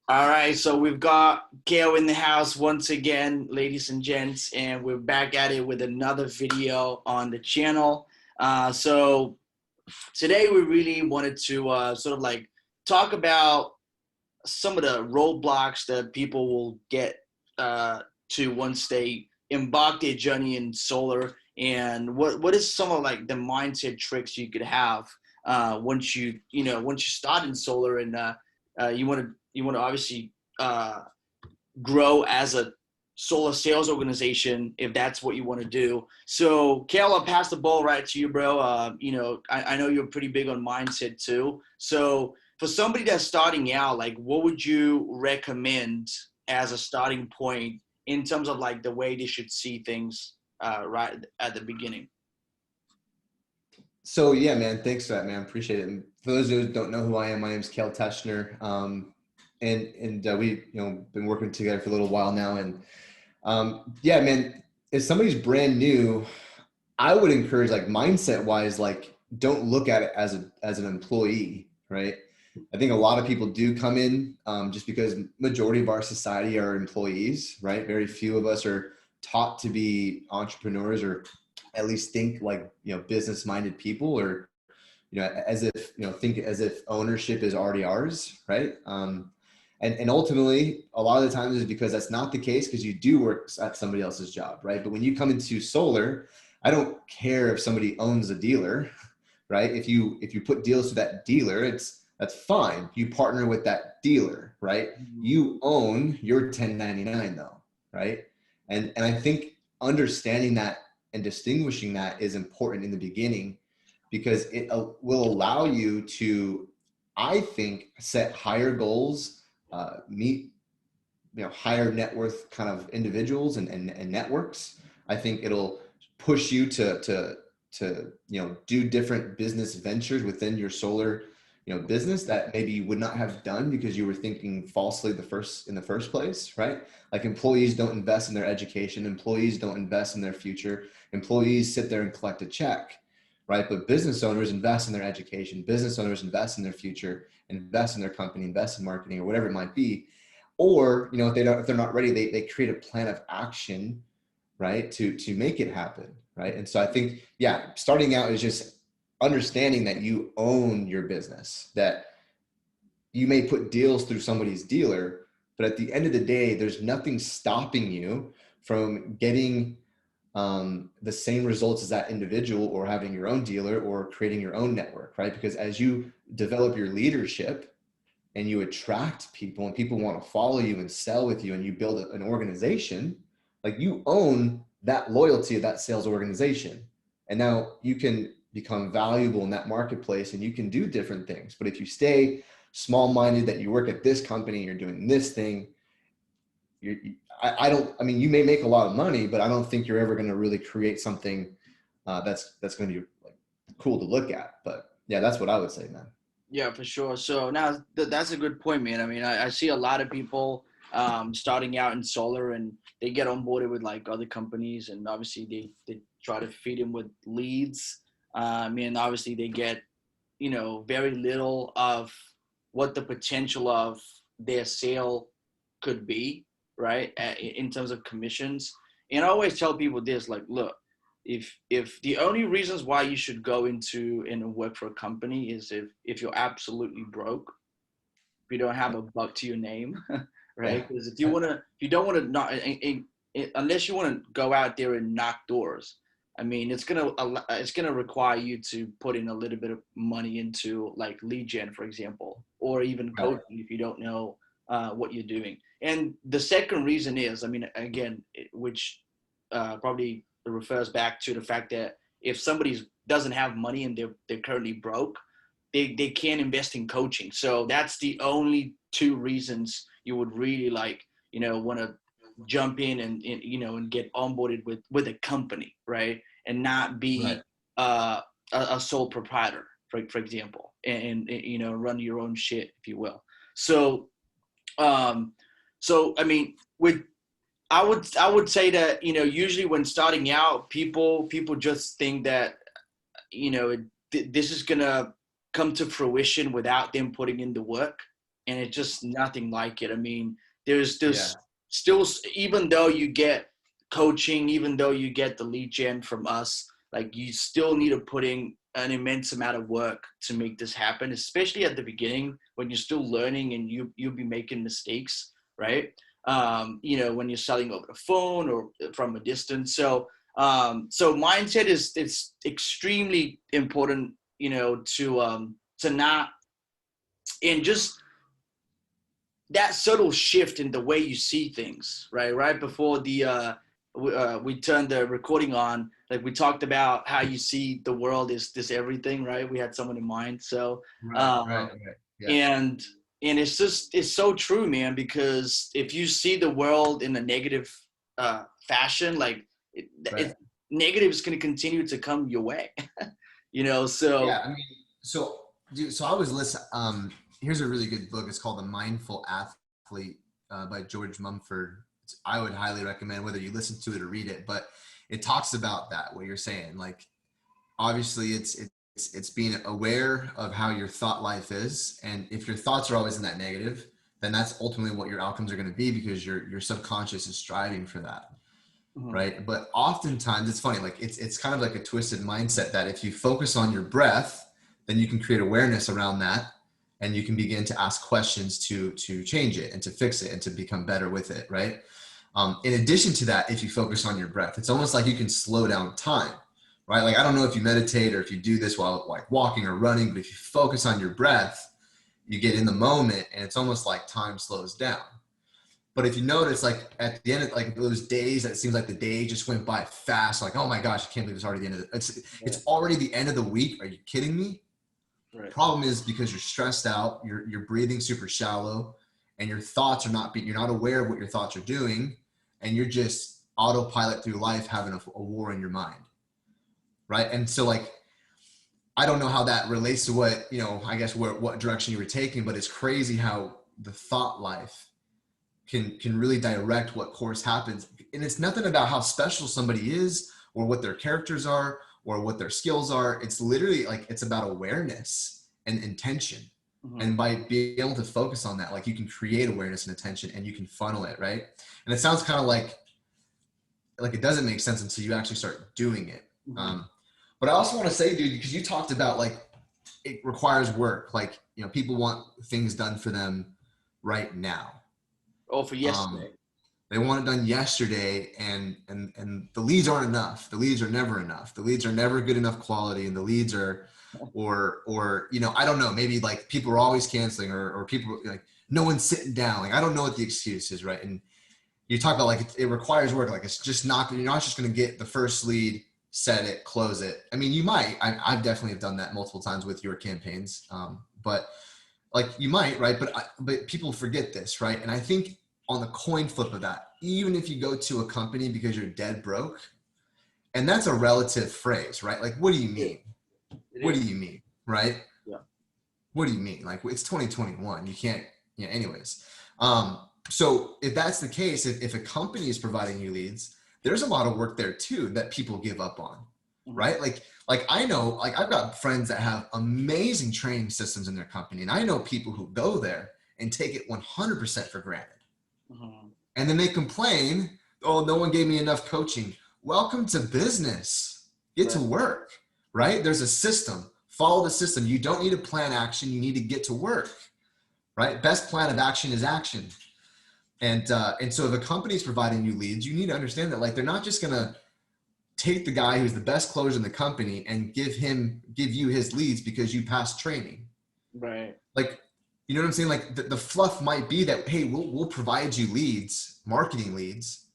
All right, so we've got Cale in the house once again, ladies and gents, and we're back at it with another video on the channel. So today we really wanted to sort of like talk about some of the roadblocks that people will get to once they embark their journey in solar, and what is some of like the mindset tricks you could have once you start in solar and you want to obviously uh, grow as a solar sales organization if that's what you want to do. So, Kale, I'll pass the ball right to you, bro. I know you're pretty big on mindset too. So, for somebody that's starting out, like, what would you recommend as a starting point in terms of like the way they should see things right at the beginning? So yeah, man, thanks for that, man. Appreciate it. And for those who don't know who I am, my name is Cale Teschner. And we been working together for a little while now. And yeah, man, if somebody's brand new, I would encourage, like, mindset wise, like, don't look at it as an employee, right? I think a lot of people do come in just because majority of our society are employees, right? Very few of us are taught to be entrepreneurs, or at least think like, business minded people, or as if, think as if ownership is already ours, right? And ultimately, a lot of the times is because that's not the case, because you do work at somebody else's job, right? But when you come into solar, I don't care if somebody owns a dealer, right? If you put deals to that dealer, that's fine. You partner with that dealer, right? Mhm. You own your 1099 though, right? And I think understanding that and distinguishing that is important in the beginning, because it will allow you to, I think, set higher goals, meet higher net worth kind of individuals and networks. I think it'll push you to do different business ventures within your solar business that maybe you would not have done because you were thinking falsely in the first place, right? Like, employees don't invest in their education, employees don't invest in their future, employees sit there and collect a check, right? But business owners invest in their education, business owners invest in their future, invest in their company, invest in marketing, or whatever it might be. Or, if they're not ready, they create a plan of action, right, to make it happen, right? And so I think, yeah, starting out is just understanding that you own your business, that you may put deals through somebody's dealer, but at the end of the day, there's nothing stopping you from getting the same results as that individual, or having your own dealer, or creating your own network, right? Because as you develop your leadership and you attract people, and people want to follow you and sell with you, and you build an organization, like, you own that loyalty of that sales organization. And now you can become valuable in that marketplace, and you can do different things. But if you stay small minded, that you work at this company, you're doing this thing, you're, I don't, I mean, you may make a lot of money, but I don't think you're ever going to really create something that's going to be like cool to look at. But yeah, that's what I would say, man. Yeah, for sure. So now that's a good point, man. I mean, I see a lot of people starting out in solar, and they get onboarded with like other companies, and obviously they try to feed them with leads. I mean, obviously they get very little of what the potential of their sale could be, right? In terms of commissions. And I always tell people this, like, look, if the only reasons why you should go into and work for a company is if you're absolutely broke, if you don't have a buck to your name, Yeah. right? Because if you don't want to not, unless you want to go out there and knock doors, I mean, it's gonna require you to put in a little bit of money into like lead gen, for example, or even Right. coaching if you don't know what you're doing. And the second reason is, I mean, again, which probably refers back to the fact that if somebody doesn't have money and they're currently broke, they can't invest in coaching. So that's the only two reasons you would really like want to jump in and get onboarded with a company, right? And not be Right. a sole proprietor, for example, and run your own shit, if you will. So um, so I mean, with I would say that usually when starting out, people just think that this is gonna come to fruition without them putting in the work, and it's just nothing like it. I mean, there's Yeah. still, even though you get coaching, even though you get the lead gen from us, like you still need to put in an immense amount of work to make this happen, especially at the beginning when you're still learning and you'll be making mistakes, right? You know, when you're selling over the phone or from a distance. So mindset is, it's extremely important, you know, to not, and just that subtle shift in the way you see things, right? Right before we turned the recording on, like we talked about how you see the world is this everything, right? We had someone in mind. So Right, right, um, right. Yeah, and it's just, it's so true, man, because if you see the world in a negative fashion, like right. it negative is going to continue to come your way. You know, so Yeah, I mean, so dude, so I was listening. Here's a really good book. It's called The Mindful Athlete by George Mumford. I would highly recommend whether you listen to it or read it, but it talks about that, what you're saying. Like, obviously, it's being aware of how your thought life is, and if your thoughts are always in that negative, then that's ultimately what your outcomes are going to be, because your subconscious is striving for that. mhm, Right? But oftentimes it's funny, like it's kind of like a twisted mindset that if you focus on your breath, then you can create awareness around that, and you can begin to ask questions to change it and to fix it and to become better with it, right? In addition to that, if you focus on your breath, it's almost like you can slow down time, right? Like, I don't know if you meditate or if you do this while like walking or running, but if you focus on your breath, you get in the moment, and it's almost like time slows down. But if you notice, like at the end of like those days, that it seems like the day just went by fast. Like, oh my gosh, I can't believe it's already the end of the, right, it's already the end of the week. Are you kidding me? right. Problem is because you're stressed out, you're breathing super shallow, and your thoughts are not being, you're not aware of what your thoughts are doing, and you're just autopilot through life having a war in your mind, right? And so like, I don't know how that relates to what, you know, I guess what direction you were taking, but it's crazy how the thought life can really direct what course happens. And it's nothing about how special somebody is or what their characters are or what their skills are. It's literally like, it's about awareness and intention. Mhm. And by being able to focus on that, like you can create awareness and attention, and you can funnel it, right? And it sounds kind of like it doesn't make sense until you actually start doing it. Mhm. But I also want to say, dude, because you talked about like it requires work. Like, you know, people want things done for them right now. Oh, for Um, yesterday. They want it done yesterday, and the leads aren't enough. The leads are never enough. The leads are never good enough quality, and the leads are, or you know, I don't know. Maybe like people are always canceling, or people like no one's sitting down. Like, I don't know what the excuse is, right? And you talk about like it requires work. Like, it's just not, you're not just going to get the first lead, set it, close it. I mean, you might. I've definitely have done that multiple times with your campaigns, but like you might, right? But people forget this, right? And I think on the coin flip of that, even if you go to a company because you're dead broke, and that's a relative phrase, right? Like, what do you It mean? What do is. you mean, right? Yeah. What do you mean? Like, it's 2021. You can't, yeah, anyways. So if that's the case, if a company is providing you leads, there's a lot of work there too that people give up on, Mhm. right? Like I know, like I've got friends that have amazing training systems in their company, and I know people who go there and take it 100% for granted. Mhm. And then they complain, oh, no one gave me enough coaching. Welcome to business. Get to Right. work, right? There's a system. Follow the system. You don't need a plan action. You need to get to work, right? Best plan of action is action. And so if a company is providing you leads, you need to understand that like they're not just gonna take the guy who's the best closer in the company and give you his leads because you passed training. Right. Like, you know what I'm saying? Like the fluff might be that, hey, we'll provide you leads, marketing leads,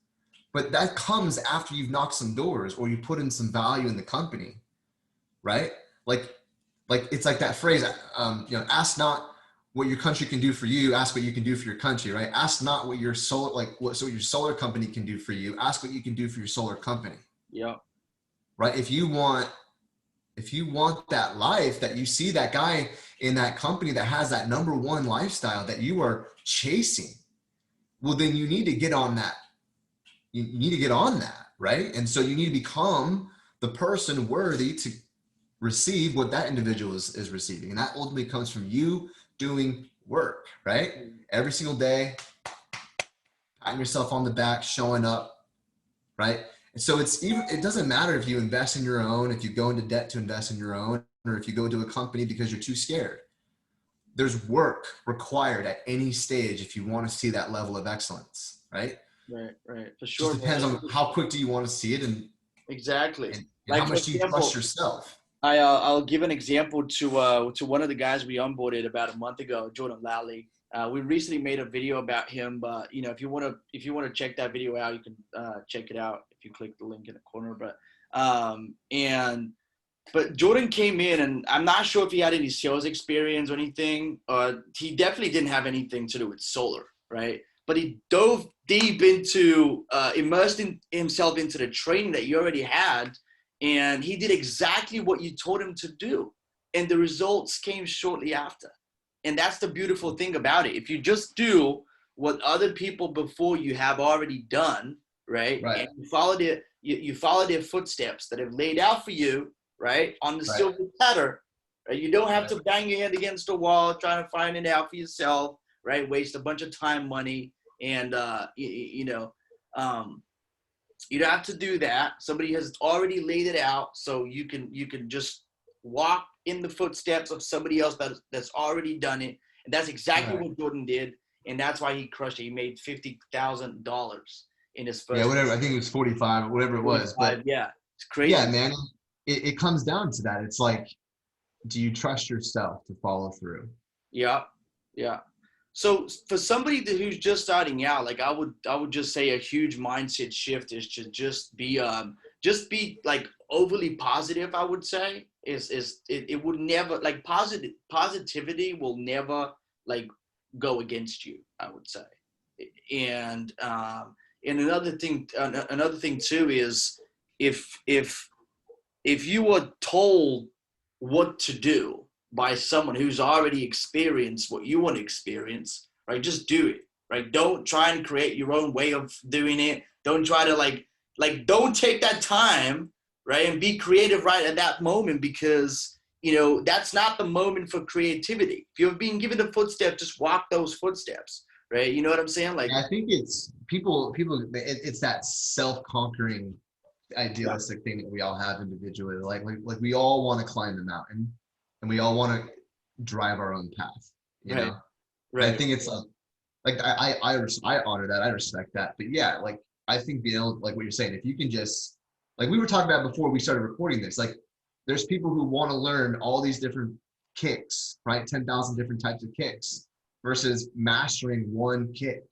but that comes after you've knocked some doors or you put in some value in the company, right? Like, like it's like that phrase, you know, ask not what your country can do for you, ask what you can do for your country, right? Ask not what your solar, like what, so your solar company can do for you, ask what you can do for your solar company, Yeah. right? If you want that life, that you see that guy in that company that has that number one lifestyle that you are chasing, well, then you need to get on that. You need to get on that, right? And so you need to become the person worthy to receive what that individual is receiving. And that ultimately comes from you doing work, right? Every single day, patting yourself on the back, showing up, right? And so it doesn't matter if you invest in your own, if you go into debt to invest in your own, or if you go to a company because you're too scared. There's work required at any stage if you want to see that level of excellence, right? Right. For Just sure, depends man. on how quick do you want to see it, Exactly. and how Like, for much do you trust example, yourself. I'll give an example to one of the guys we onboarded about a month ago, Jordan Lally. We recently made a video about him, but you know, if you want to check that video out, you can check it out if you click the link in the corner. But Jordan came in, and I'm not sure if he had any sales experience or anything. He definitely didn't have anything to do with solar, right? But he dove deep into, himself into the training that you already had, and he did exactly what you told him to do. And the results came shortly after. And that's the beautiful thing about it. If you just do what other people before you have already done, right? Right. And you follow their footsteps that have laid out for you, right, on the Right. silver platter, right? You don't have to bang your head against the wall trying to find it out for yourself, right? Waste a bunch of time, money, and you don't have to do that. Somebody has already laid it out, so you can just walk in the footsteps of somebody else that's already done it, and that's exactly Right. what Jordan did, and that's why he crushed it. He made $50,000 in his Yeah, first. whatever. I think it was 45 or whatever it was. But Yeah, it's yeah, crazy. man, it comes down to that. It's like, do you trust yourself to follow through? Yeah, yeah. So for somebody who's just starting out, like I would just say a huge mindset shift is to just be like overly positive. I would say it would never, like, positivity will never like go against you, I would say. And another thing too is, if if you were told what to do by someone who's already experienced what you want to experience, right? Just do it, right? Don't try and create your own way of doing it. Don't try to don't take that time, right? And be creative right at that moment, because that's not the moment for creativity. If you're being given the footsteps, just walk those footsteps, right? You know what I'm saying? Like, I think it's it's that self-conquering yeah, idealistic thing that we all have individually. Like we all want to climb the mountain, and we all want to drive our own path, you right, know? And I right, think it's I honor that. I respect that. But yeah, like I think like what you're saying, if you can just, like we were talking about before we started recording this, like there's people who want to learn all these different kicks, right? 10,000 different types of kicks versus mastering one kick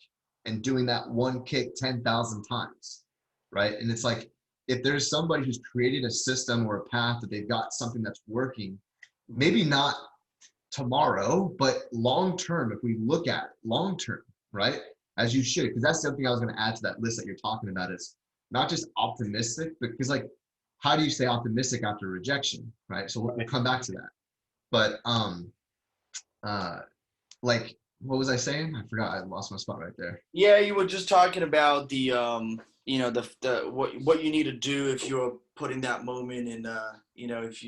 and doing that one kick 10,000 times, right? And it's like, if there's somebody who's created a system or a path that they've got something that's working, maybe not tomorrow, but long term, if we look at long term, right? As you should, because that's something I was going to add to that list that you're talking about, is not just optimistic, because like, how do you stay optimistic after rejection, right? So we'll come back to that. But uh, like, what was I saying? I forgot. I lost my spot right there. Yeah, you were just talking about the the what you need to do if you're putting that moment in, if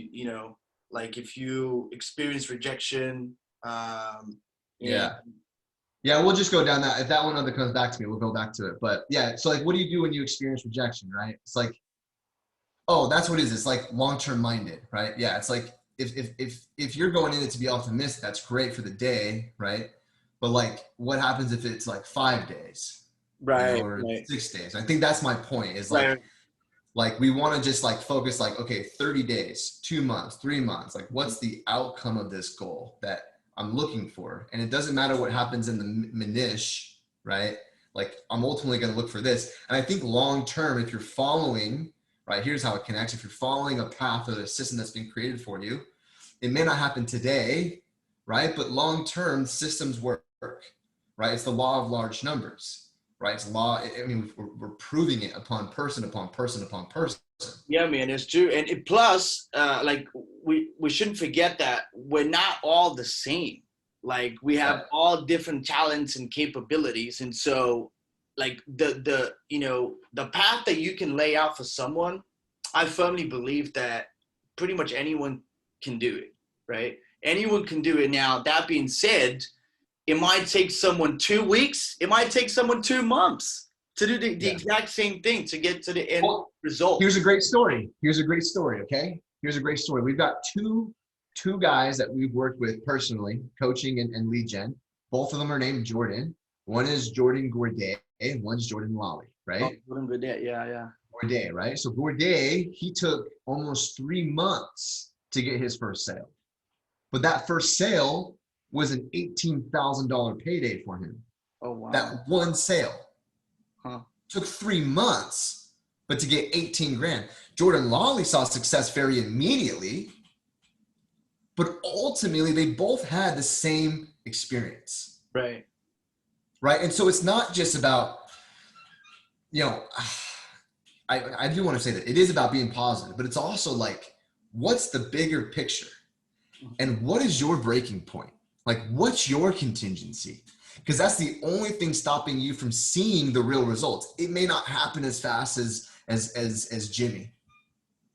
if you experience rejection, and Yeah. Yeah, we'll just go down that. If that one other comes back to me, we'll go back to it. But yeah, so like, what do you do when you experience rejection, right? It's like, oh, that's what it is. It's like long-term minded, right? Yeah, it's like if you're going in it to be optimistic, that's great for the day, right? But like, what happens if it's like 5 days, right, or right, 6 days? I think that's my point. Is right, like we want to just like focus, like, okay, 30 days, 2 months, 3 months. Like, what's the outcome of this goal that I'm looking for? And it doesn't matter what happens in the minutiae, right? Like, I'm ultimately going to look for this. And I think long term, if you're following, right, here's how it connects. If you're following a path or a system that's been created for you, it may not happen today, right? But long term, systems work, right? It's the law of large numbers, right? It's law. I mean, we're proving it upon person upon person upon person. Yeah, man, it's true. And plus, like, we shouldn't forget that we're not all the same. Like, we Right. have all different talents and capabilities, and so, like, the path that you can lay out for someone, I firmly believe that pretty much anyone can do it, right? Anyone can do it. Now, that being said, it might take someone 2 weeks. It might take someone 2 months to do the exact same thing to get to the end result. Here's a great story. Okay? Here's a great story. We've got two guys that we've worked with personally, coaching and lead gen. Both of them are named Jordan. One is Jordan Gourdet, and one's Jordan Lally, right? Oh, Jordan Gourdet, yeah. Gourdet, right? So Gourdet, he took almost 3 months to get his first sale. But that first sale was an $18,000 payday for him. Oh, wow. That one sale. Huh. Took 3 months, but to get 18 grand. Jordan Lawley saw success very immediately, but ultimately they both had the same experience. Right. Right. And so it's not just about, I do want to say that it is about being positive, but it's also like, what's the bigger picture? And what is your breaking point? Like, what's your contingency? Because that's the only thing stopping you from seeing the real results. It may not happen as fast as Jimmy,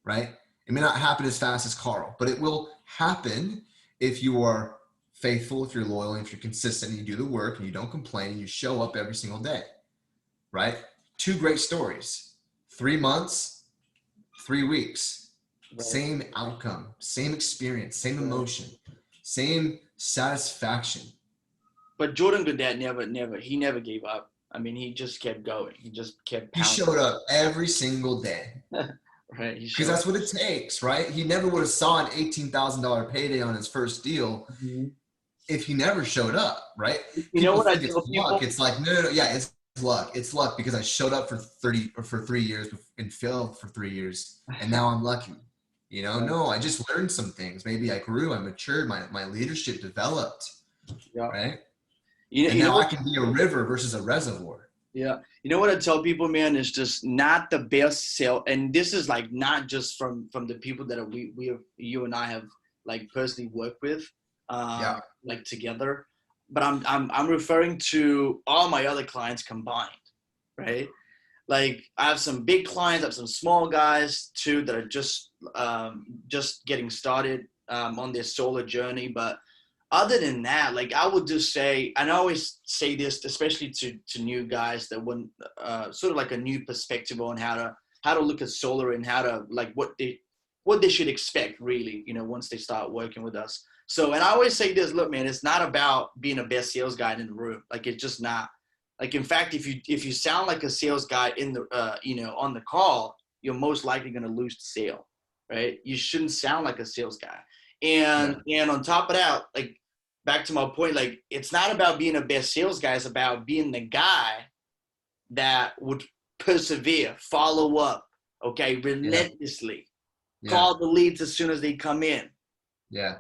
right? It may not happen as fast as Carl, but it will happen if you are faithful, if you're loyal, and if you're consistent, and you do the work, and you don't complain, and you show up every single day, right? 2 great stories. 3 months, 3 weeks, right. Same outcome, same experience, same emotion, same satisfaction. But Jordan Gourdet never gave up. I mean, he just kept going. He just kept pounding. He showed up every single day. Right. Because that's what it takes, right? He never would have saw an $18,000 payday on his first deal if he never showed up, right? You know what I tell it's people? luck. It's like, no, yeah, it's luck. It's luck because I showed up for 3 years and failed for 3 years, and now I'm lucky. No, I just learned some things. Maybe I grew, I matured, my leadership developed, right? And now I can be a river versus a reservoir. Yeah. You know what I tell people, man, is just not the best sale. And this is like not just from the people that you and I have like personally worked with, like together, but I'm referring to all my other clients combined, right? Like I have some big clients, I have some small guys too that are just getting started on their solar journey. But other than that, like I would just say, and I always say this, especially to new guys that want sort of like a new perspective on how to look at solar and how to like what they should expect really, once they start working with us. So, and I always say this, look, man, it's not about being a best sales guy in the room. Like it's just not. Like in fact, if you sound like a sales guy in the on the call, you're most likely going to lose the sale, right? You shouldn't sound like a sales guy. And on top of that, like back to my point, like it's not about being a best sales guy. It's about being the guy that would persevere, follow up, okay, relentlessly, call the leads as soon as they come in. Yeah.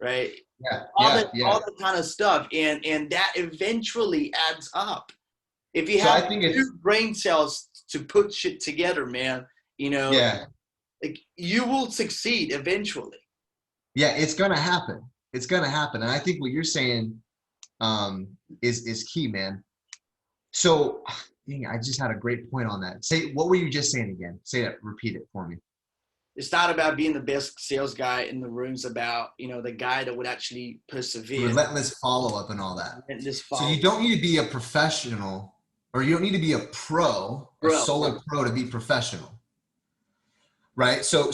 Right. Yeah. All the kind of stuff, and that eventually adds up. If you have 2 brain cells to put shit together, man, like you will succeed eventually. Yeah, it's gonna happen. It's gonna happen, and I think what you're saying is key, man. So, I just had a great point on that. What were you just saying again? Say it. Repeat it for me. It's not about being the best sales guy in the room. It's about, the guy that would actually persevere. Relentless follow-up and all that. So you don't need to be a professional, or you don't need to be a solar pro to be professional. Right? So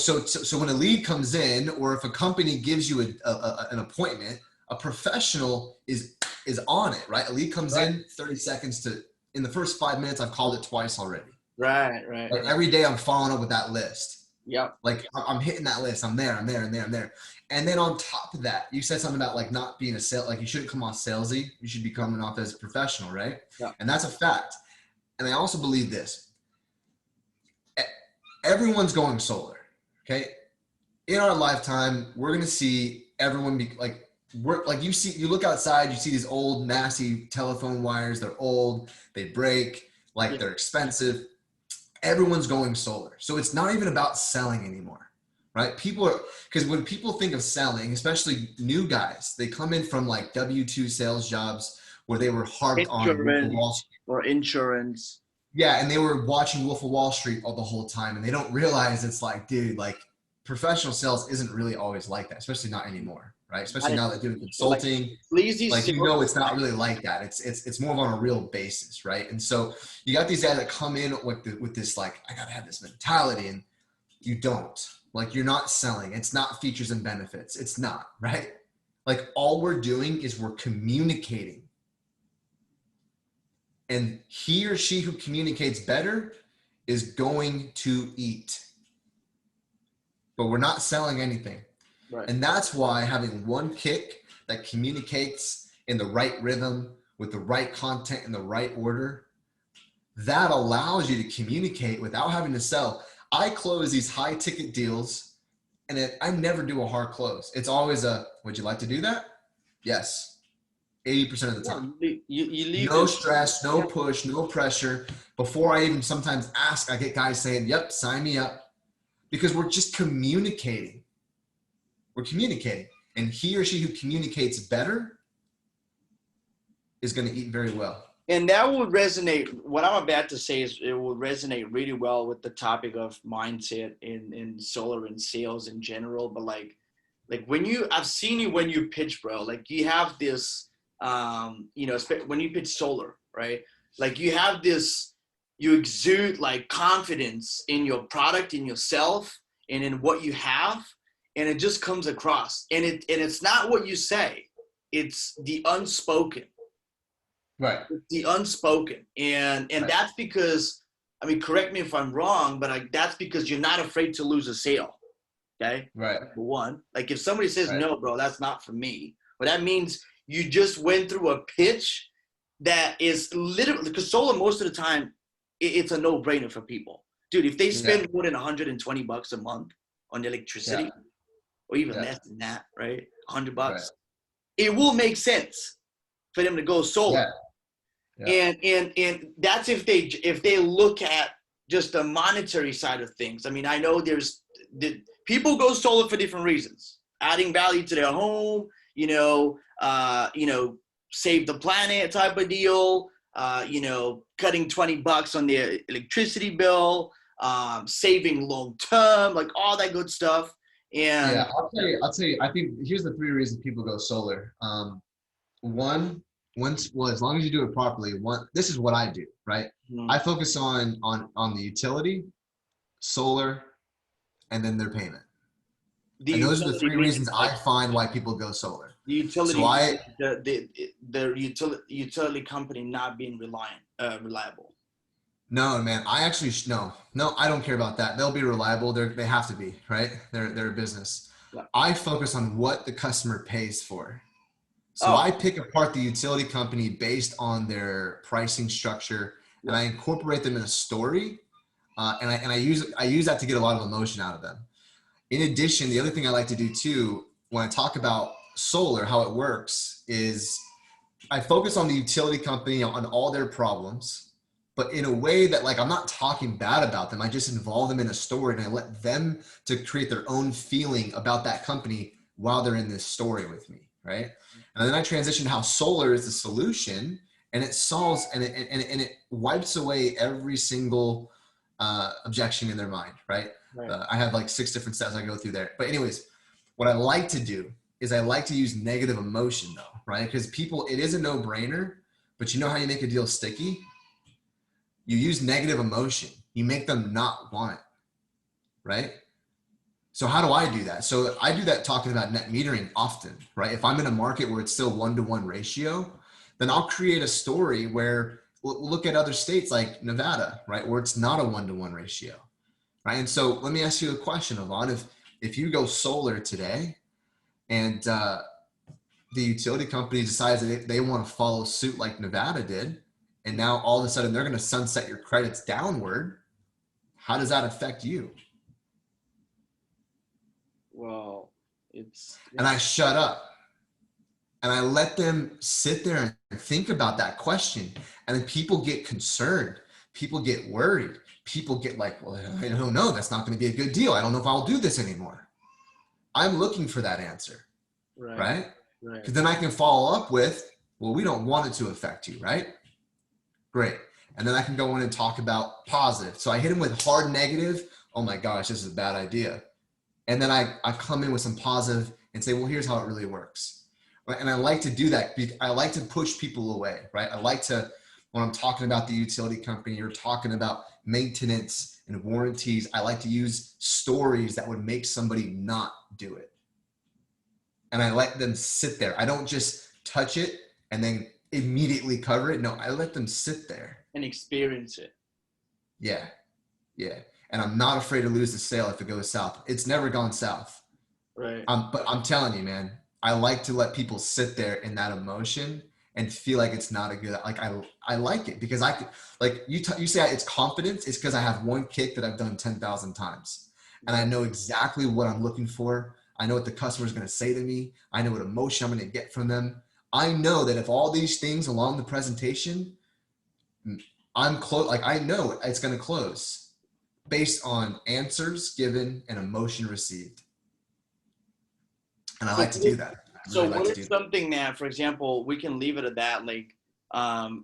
when a lead comes in, or if a company gives you an appointment, a professional is on it, right? A lead comes in 30 seconds in the first 5 minutes, I've called it twice already. Right. Like every day I'm following up with that list. Yep. Like I'm hitting that list. I'm there. And then on top of that, you said something about like not being like you shouldn't come off salesy. You should be coming off as a professional, right? Yeah. And that's a fact. And I also believe this. Everyone's going solar, okay? In our lifetime, we're going to see everyone be like, you look outside, you see these old, nasty telephone wires. They're old, they break, they're expensive. Everyone's going solar. So it's not even about selling anymore, right? Because when people think of selling, especially new guys, they come in from like W-2 sales jobs where they were harped on Wolf of Wall Street. Or insurance. Yeah, and they were watching Wolf of Wall Street all the whole time, and they don't realize it's like, dude, like professional sales isn't really always like that, especially not anymore, right? Especially now that doing Like consulting, sleazy like, you sales. know, it's not really like that. It's more on a real basis, right? And so you got these guys that come in with this, like, I gotta have this mentality, and you don't. Like, you're not selling. It's not features and benefits. It's not, right? Like, all we're doing is we're communicating. And he or she who communicates better is going to eat. But we're not selling anything. Right. And that's why having one kick that communicates in the right rhythm with the right content in the right order, that allows you to communicate without having to sell. I close these high ticket deals, and I never do a hard close. It's always a, would you like to do that? Yes. 80% of the time. You leave No it. stress, no push, no pressure. Before I even sometimes ask, I get guys saying, yep, sign me up. Because we're just communicating. We're communicating. And he or she who communicates better is going to eat very well. And that would resonate. What I'm about to say is it will resonate really well with the topic of mindset in solar and sales in general. But like I've seen you when you pitch, bro, like you have this, when you pitch solar, right? Like you have this, you exude like confidence in your product, in yourself, and in what you have. And it just comes across, and it's not what you say. It's the unspoken. Right. The unspoken, and Right. that's because, I mean, correct me if I'm wrong, but that's because you're not afraid to lose a sale. Okay. Right. Number one, like if somebody says, Right. no, bro, that's not for me, but that means you just went through a pitch that is literally, because solar most of the time it's a no-brainer for people, dude. If they spend more than $120 a month on electricity, or even less than that, right, $100, Right. it will make sense for them to go solar. Yeah. Yeah. And that's if they look at just the monetary side of things. I mean, I know people go solar for different reasons: adding value to their home, save the planet type of deal, cutting $20 on their electricity bill, saving long term, like all that good stuff. And yeah, I'll tell you, I think here's the 3 reasons people go solar. One, as long as you do it properly, this is what I do, right? I focus on the utility, solar, and then their payment. And those are the 3 reasons I find why people go solar. The utility, so the utility company not being reliable. No, man, I actually, no, I don't care about that. They'll be reliable. They have to be, right? They're a business. Yeah. I focus on what the customer pays for. So I pick apart the utility company based on their pricing structure, and I incorporate them in a story, and I use that to get a lot of emotion out of them. In addition, the other thing I like to do too, when I talk about solar, how it works is I focus on the utility company, on all their problems, but in a way that, like, I'm not talking bad about them. I just involve them in a story, and I let them to create their own feeling about that company while they're in this story with me, right? And then I transition to how solar is the solution, and it solves and it wipes away every single objection in their mind, right? I have like 6 different steps I go through there. But anyways, what I like to do is I like to use negative emotion though, right? Because it is a no-brainer, but you know how you make a deal sticky? You use negative emotion. You make them not want it, right? So how do I do that? So I do that talking about net metering often, right? If I'm in a market where it's still 1-to-1 ratio, then I'll create a story where we'll look at other states like Nevada, right? Where it's not a 1-to-1 ratio, right? And so let me ask you a question, Yvonne. If you go solar today and the utility company decides that they want to follow suit like Nevada did, and now all of a sudden they're going to sunset your credits downward, how does that affect you? Well, and I shut up and I let them sit there and think about that question. And then people get concerned. People get worried. People get like, well, I don't know. That's not going to be a good deal. I don't know if I'll do this anymore. I'm looking for that answer. Right? Because then I can follow up with, well, we don't want it to affect you, right? Great. And then I can go in and talk about positive. So I hit them with hard negative. Oh my gosh, this is a bad idea. And then I come in with some positive. and say, well, here's how it really works. Right? And I like to do that. I like to push people away, right? I like to, when I'm talking about the utility company, you're talking about maintenance and warranties, I like to use stories that would make somebody not do it. And I let them sit there. I don't just touch it and then immediately cover it. No, I let them sit there and experience it. Yeah. Yeah. And I'm not afraid to lose the sale if it goes south. It's never gone south. Right. But I'm telling you, man, I like to let people sit there in that emotion and feel like it's not a good, like, I like it because I could, like you say it's confidence. It's because I have one kick that I've done 10,000 times and I know exactly what I'm looking for. I know what the customer is going to say to me. I know what emotion I'm going to get from them. I know that if all these things along the presentation, I'm close, like I know it's going to close based on answers given and emotion received. And I like to do that. I So really like what to is do that. something that, for example, we can leave it at that, like,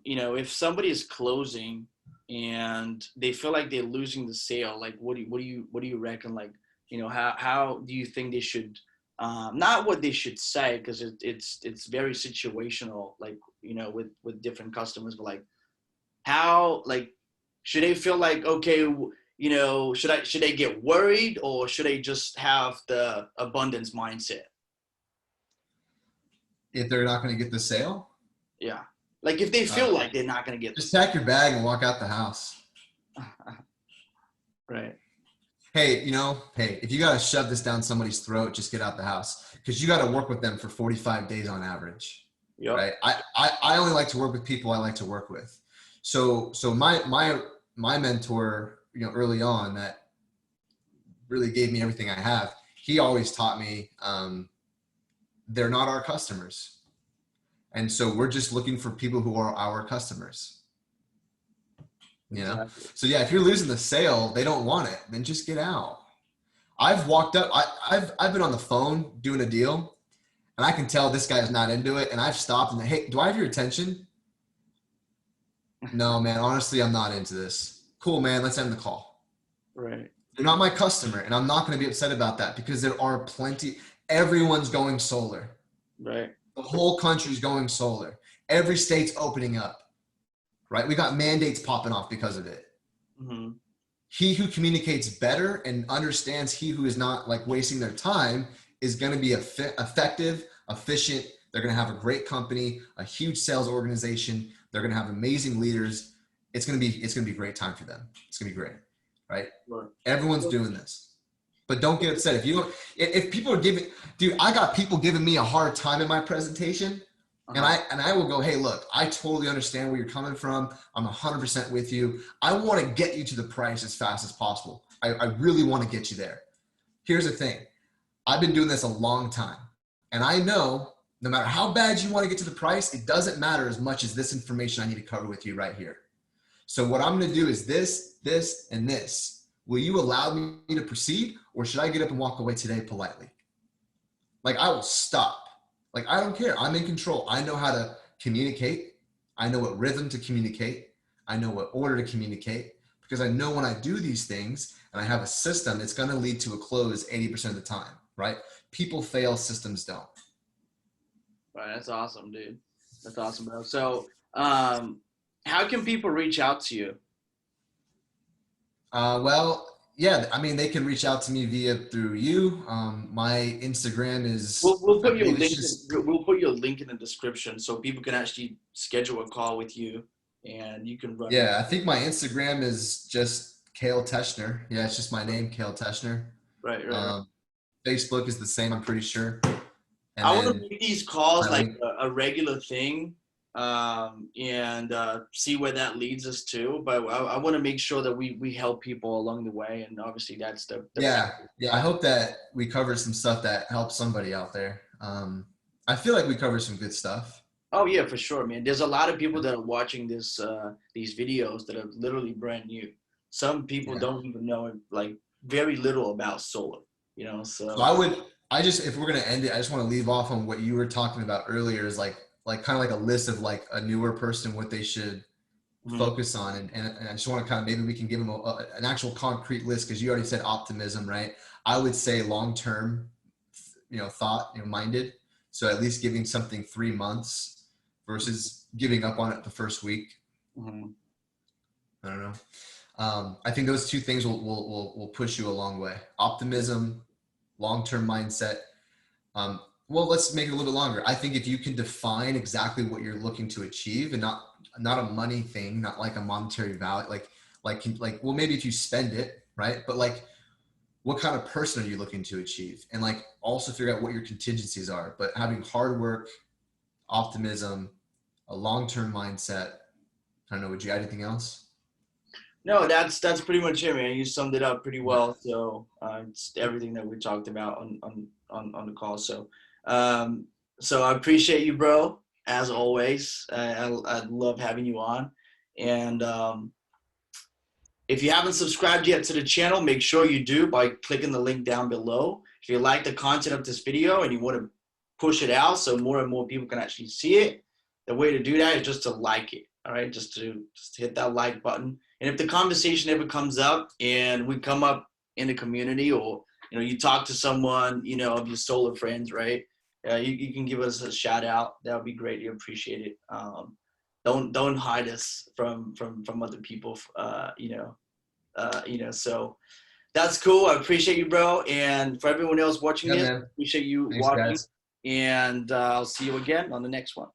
you know, if somebody is closing and they feel like they're losing the sale, like, what do you reckon? Like, you know, how do you think they should, not what they should say, because it's very situational, like, you know, with different customers, but like, how, like, should they feel like, okay, you know, should they get worried, or should they just have the abundance mindset? If they're not going to get the sale, Yeah. Like if they uh, feel like they're not going to get just this. pack your bag and walk out the house. Right. Hey, hey, if you got to shove this down somebody's throat, just get out the house because you got to work with them for 45 days on average. Yep. Right. I only like to work with people I like to work with. So my mentor, early on that really gave me everything I have. He always taught me, they're not our customers. And so we're just looking for people who are our customers. Exactly. So yeah, if you're losing the sale, they don't want it, then just get out. I've walked up, I've been on the phone doing a deal and I can tell this guy's not into it. And I've stopped and, hey, do I have your attention? No, man, honestly, I'm not into this. Cool, man, let's end the call. Right. They're not my customer. And I'm not going to be upset about that because there are plenty, everyone's going solar. Right. The whole country's going solar. Every state's opening up, right? We got mandates popping off because of it. Mm-hmm. He who communicates better and understands he who is not like wasting their time is going to be effective, efficient. They're going to have a great company, a huge sales organization. They're going to have amazing leaders. It's going to be a great time for them. It's going to be great, right? Sure. Everyone's doing this, but don't get upset if people are giving, dude, I got people giving me a hard time in my presentation. And I will go, hey, look, I totally understand where you're coming from. I'm 100% with you. I want to get you to the price as fast as possible. I really want to get you there. Here's the thing. I've been doing this a long time. And I know no matter how bad you want to get to the price, it doesn't matter as much as this information I need to cover with you right here. So what I'm going to do is this, this, and this. Will you allow me to proceed, or should I get up and walk away today politely? Like, I will stop. Like, I don't care. I'm in control. I know how to communicate. I know what rhythm to communicate. I know what order to communicate, because I know when I do these things and I have a system, it's going to lead to a close 80% of the time, right? People fail, systems don't. Right. That's awesome, dude. That's awesome, bro. So, how can people reach out to you? Well, yeah, I mean, they can reach out to me through you. My Instagram is, We'll I put your believe it's link. just, We'll put your link in the description so people can actually schedule a call with you, and you can run. yeah, I think my Instagram is just Cale Teschner. Yeah, it's just my name, Cale Teschner. Right. Right. Right. Um, Facebook is the same, I'm pretty sure. And I want to then make these calls my like link. a regular thing, and see where that leads us to. But I want to make sure that we help people along the way, and obviously that's the Yeah, yeah. I hope that we cover some stuff that helps somebody out there. I feel like we covered some good stuff. Oh yeah, for sure, man. There's a lot of people that are watching these videos that are literally brand new. Some people Yeah. don't even know like very little about solar, you know. So So if we're gonna end it, I just want to leave off on what you were talking about earlier, is like kind of like a list of like a newer person, what they should mhm. focus on. And I just want to kind of, maybe we can give them an actual concrete list, because you already said optimism, right? I would say long-term thought, minded. So at least giving something 3 months versus giving up on it the first week. Mhm. I don't know. I think those two things will push you a long way. Optimism, long-term mindset. Well, let's make it a little bit longer. I think if you can define exactly what you're looking to achieve, and not a money thing, not like a monetary value, like well, maybe if you spend it, right? But like, what kind of person are you looking to achieve? And like, also figure out what your contingencies are. But having hard work, optimism, a long-term mindset. I don't know. Would you add anything else? No, that's pretty much it, man. You summed it up pretty Yeah. well. So it's everything that we talked about on the call. Um, so I appreciate you, bro. As always, I love having you on. And if you haven't subscribed yet to the channel, make sure you do by clicking the link down below. If you like the content of this video and you want to push it out so more and more people can actually see it, the way to do that is just to like it. All right, just hit that like button. And if the conversation ever comes up and we come up in the community, or you talk to someone of your solar friends, right? You can give us a shout out. That would be greatly appreciated. Don't hide us from other people. So that's cool. I appreciate you, bro. And for everyone else watching Yeah, this, man. appreciate you Thanks, watching. guys. And I'll see you again on the next one.